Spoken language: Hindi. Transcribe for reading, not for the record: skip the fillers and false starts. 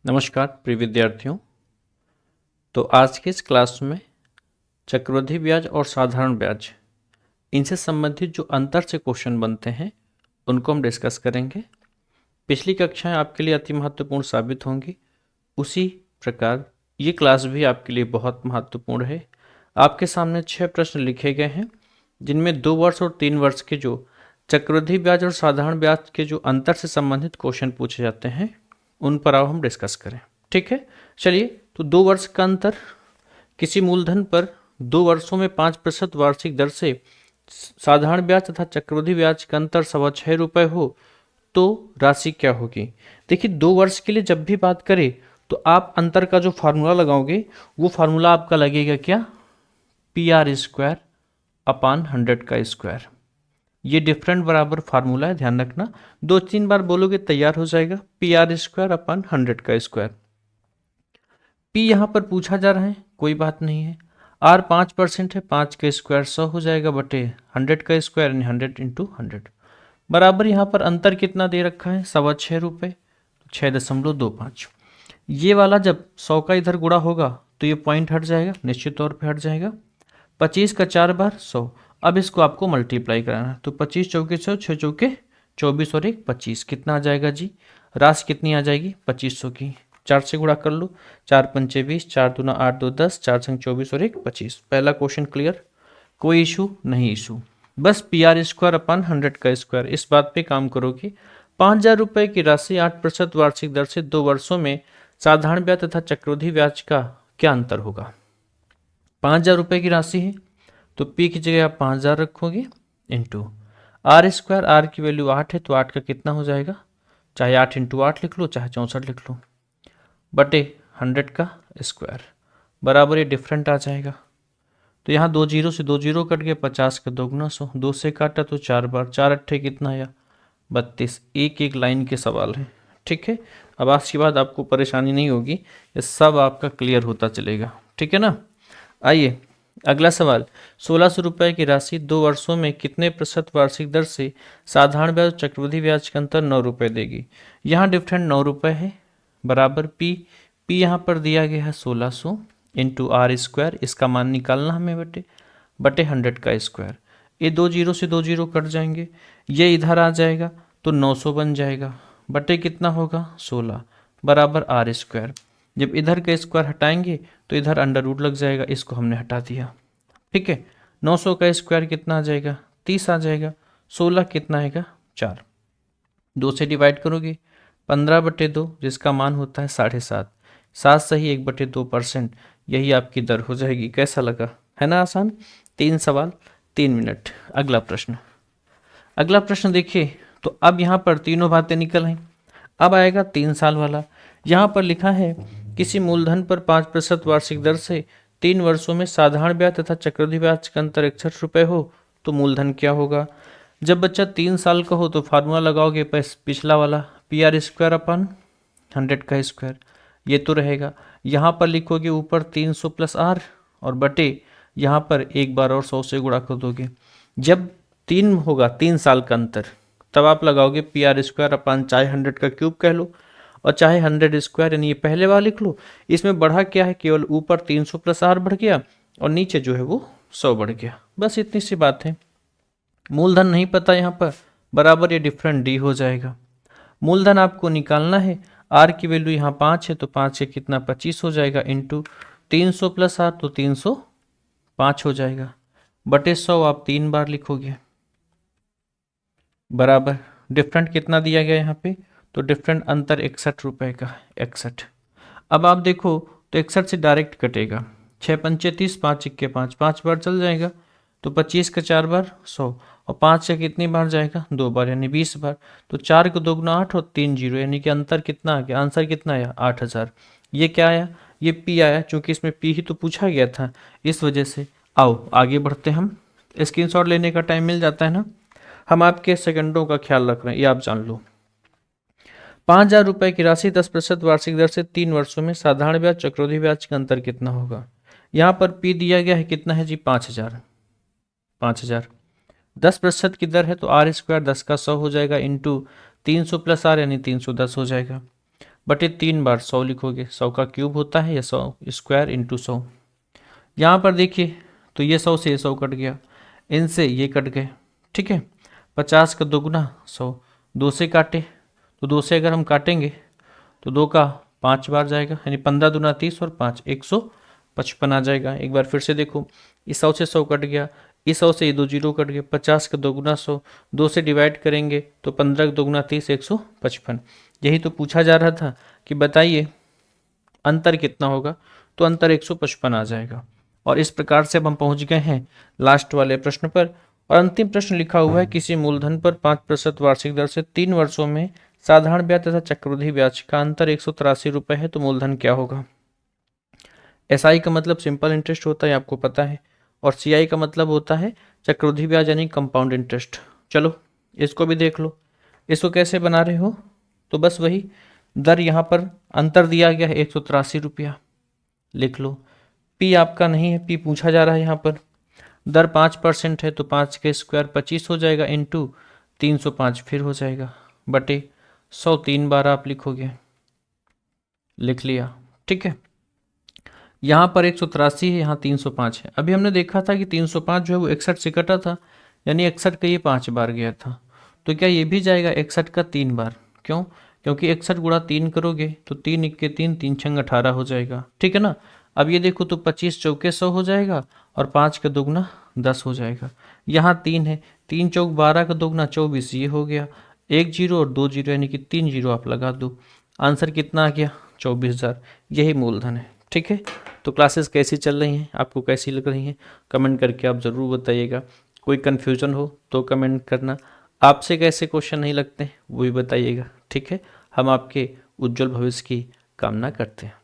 नमस्कार प्रिय विद्यार्थियों। तो आज के इस क्लास में चक्रवृद्धि ब्याज और साधारण ब्याज इनसे संबंधित जो अंतर से क्वेश्चन बनते हैं उनको हम डिस्कस करेंगे। पिछली कक्षाएं आपके लिए अति महत्वपूर्ण साबित होंगी, उसी प्रकार ये क्लास भी आपके लिए बहुत महत्वपूर्ण है। आपके सामने 6 प्रश्न लिखे गए हैं जिनमें 2 वर्ष और 3 वर्ष के जो चक्रवृद्धि ब्याज और साधारण ब्याज के जो अंतर से संबंधित क्वेश्चन पूछे जाते हैं उन पर आओ हम डिस्कस करें। ठीक है, चलिए। तो 2 वर्ष का अंतर, किसी मूलधन पर 2 वर्षों में 5% वार्षिक दर से साधारण ब्याज तथा चक्रवृद्धि ब्याज का अंतर 6.25 रुपये हो तो राशि क्या होगी। देखिए, 2 वर्ष के लिए जब भी बात करें तो आप अंतर का जो फार्मूला लगाओगे वो फार्मूला आपका लगेगा क्या, PR² अपान 100 का स्क्वायर। ये डिफरेंट बराबर फार्मूला है, ध्यान रखना। 2-3 बार बोलोगे तैयार हो जाएगा। PR² अपान 100 का स्क्वायर। P यहाँ पर पूछा जा रहा है, कोई बात नहीं है। R 5% है, 5 का स्क्वायर 100 हो जाएगा बटे 100 का स्क्वायर यानी 100 इंटू 100 बराबर। यहाँ पर अंतर कितना दे रखा है, 6.25 रुपये, 6.25। ये वाला जब 100 का इधर गुणा होगा तो ये पॉइंट हट जाएगा, निश्चित तौर पे हट जाएगा। 25 का 4 बार 100। अब इसको आपको मल्टीप्लाई कराना है तो 25 चौके 100, 6 चौके 24 और 1 25, कितना आ जाएगा जी, राशि कितनी आ जाएगी 2500 की। 4 से गुणा कर लो, 4 पंचे 20, 4 दूना 8, 2 10, 4 संग 24 और 1 25। पहला क्वेश्चन क्लियर, कोई इशू नहीं। इशू बस PR² अपान 100 का स्क्वायर, इस बात पे काम करोगे। 5000 रुपये की राशि 8% वार्षिक दर से 2 वर्षों में साधारण ब्याज तथा चक्रवृद्धि ब्याज का क्या अंतर होगा। 5000 रुपये की राशि है तो P की जगह आप 5000 रखोगे इंटू R²। R की वैल्यू 8 है तो 8 का कितना हो जाएगा, चाहे 8 इंटू 8 लिख लो चाहे 64 लिख लो, बटे 100 का स्क्वायर बराबर। ये डिफरेंट आ जाएगा तो यहाँ 2 जीरो से 2 जीरो कट गए, 50 का 2 गुना 100, 2 से काटा तो 4 बार, 4 अट्ठे कितना आया 32। एक एक लाइन के सवाल हैं, ठीक है। अब आज के बाद आपको परेशानी नहीं होगी, ये सब आपका क्लियर होता चलेगा, ठीक है ना। आइए अगला सवाल। 1600 रुपये की राशि 2 वर्षों में कितने प्रतिशत वार्षिक दर से साधारण ब्याज और चक्रवृद्धि ब्याज का अंतर 9 रुपये देगी। यहाँ डिफरेंट 9 रुपये है बराबर P यहाँ पर दिया गया है 1600 इंटू R², इसका मान निकालना हमें बटे 100 का स्क्वायर। ये 2 जीरो से 2 जीरो कट जाएंगे, ये इधर आ जाएगा तो 900 बन जाएगा, बटे कितना होगा 16 बराबर R²। जब इधर का स्क्वायर हटाएंगे तो इधर अंडर रूट लग जाएगा, इसको हमने हटा दिया, ठीक है। 900 का स्क्वायर कितना आ जाएगा 30 आ जाएगा, 16 कितना आएगा 4। 2 से डिवाइड करोगे 15/2 जिसका मान होता है 7.5, 7 सही 1/2%, यही आपकी दर हो जाएगी। कैसा लगा, है ना आसान। 3 सवाल 3 मिनट। अगला प्रश्न देखिए। तो अब यहाँ पर तीनों बातें निकल आई। अब आएगा 3 साल वाला। यहाँ पर लिखा है किसी मूलधन पर 5% वार्षिक दर से 3 वर्षों में साधारण ब्याज तथा चक्रवृद्धि ब्याज का अंतर 61 रुपये हो तो मूलधन क्या होगा। जब बच्चा 3 साल का हो तो फार्मूला लगाओगे पिछला वाला PR² अपन 100 का स्क्वायर, ये तो रहेगा। यहाँ पर लिखोगे ऊपर 300 प्लस R और बटे यहाँ पर एक बार और 100 से गुणा कर दोगे। जब 3 होगा 3 साल का अंतर तब आप लगाओगे PR² अपन, चाहे 100 का क्यूब कह लो और चाहे 100 स्क्वायर, यानी ये पहले वाला लिख लो। इसमें बढ़ा क्या है, केवल ऊपर 300 प्लस R बढ़ गया और नीचे जो है वो 100 बढ़ गया, बस इतनी सी बात है। मूलधन नहीं पता यहाँ पर बराबर ये डिफरेंट D हो जाएगा। मूलधन आपको निकालना है, R की वैल्यू यहाँ 5 है तो 5 से कितना 25 हो जाएगा इंटू 300 प्लस R तो 305 हो जाएगा, बटे 100 आप 3 बार लिखोगे बराबर। डिफरेंट कितना दिया गया यहाँ पे, तो डिफरेंट अंतर 61 रुपये का, 61। अब आप देखो तो 61 से डायरेक्ट कटेगा, 6 पंचे 30, 5 इक्के 5, 5 बार चल जाएगा तो 25 का 4 बार 100 और 5 से कितनी बार जाएगा 2 बार यानी 20 बार। तो 4 को 2 गुना 8 और 3 जीरो, यानी कि अंतर कितना आ गया, आंसर कितना आया 8000। ये क्या आया, ये P आया, चूंकि इसमें P ही तो पूछा गया था इस वजह से। आओ आगे बढ़ते हम, स्क्रीनशॉट लेने का टाइम मिल जाता है ना, हम आपके सेकंडों का ख्याल रख रहे हैं, ये आप जान लो। 5000 रुपये की राशि 10% वार्षिक दर से 3 वर्षों में साधारण ब्याज चक्रवृद्धि ब्याज का अंतर कितना होगा। यहाँ पर P दिया गया है कितना है जी 5000। 10% की दर है तो R² 10 का 100 हो जाएगा इंटू 300 प्लस R यानी 310 हो जाएगा, बटे 3 बार 100 लिखोगे, 100 का क्यूब होता है या 100 स्क्वायर इंटू 100। यहाँ पर देखिए तो ये 100 से ये 100 कट गया, इनसे ये कट गए, ठीक है। 50 का दोगुना 100, 2 से काटे तो 2 से अगर हम काटेंगे तो 2 का 5 बार जाएगा, यानी 15 दूना 30 और 5 155 आ जाएगा। एक बार फिर से देखो, इस 100 से 100 कट गया, इस 100 से ये 2 जीरो कट गए, 50 का दोगुना 100, 2 से डिवाइड करेंगे तो 15 का दोगुना 30 155। यही तो पूछा जा रहा था कि बताइए अंतर कितना होगा, तो अंतर 155 आ जाएगा। और इस प्रकार से अब हम पहुंच गए हैं लास्ट वाले प्रश्न पर। और अंतिम प्रश्न लिखा हुआ है, किसी मूलधन पर 5% वार्षिक दर से 3 वर्षों में साधारण ब्याज तथा चक्रवृद्धि ब्याज का अंतर 183 रुपये है, तो मूलधन क्या होगा। एसआई का मतलब सिंपल इंटरेस्ट होता है, आपको पता है, और सीआई का मतलब होता है चक्रवृद्धि ब्याज यानी कंपाउंड इंटरेस्ट। चलो इसको भी देख लो, इसको कैसे बना रहे हो, तो बस वही दर यहाँ पर अंतर दिया गया है 183 रुपया, लिख लो। पी आपका नहीं है, पी पूछा जा रहा है यहाँ पर। दर 5% है तो 5 के स्क्वायर 25 हो जाएगा, इंटू 305 फिर हो जाएगा, बटे 100 3 बार आप लिखोगे, लिख लिया, ठीक है। यहाँ पर 183 है, यहाँ 305 है। अभी हमने देखा था कि 305 जो है वो 61 से कटा था, यानी 61 का ये 5 बार गया था, तो क्या ये भी जाएगा 61 का 3 बार। क्यों? क्योंकि 61 गुणा 3 करोगे तो 3 इक्के 3, 3 छंग 18 हो जाएगा, ठीक है ना। अब ये देखो तो 25 चौके 100 हो जाएगा और 5 का दोगुना 10 हो जाएगा। यहाँ 3 है, 3 चौक 12 का दोगुना 24, ये हो गया। 1 जीरो और 2 जीरो यानी कि 3 जीरो आप लगा दो, आंसर कितना आ गया 24,000। यही मूलधन है, ठीक है। तो क्लासेस कैसी चल रही हैं, आपको कैसी लग रही हैं, कमेंट करके आप ज़रूर बताइएगा। कोई कन्फ्यूज़न हो तो कमेंट करना, आपसे कैसे क्वेश्चन नहीं लगते वो भी बताइएगा, ठीक है। हम आपके उज्जवल भविष्य की कामना करते हैं।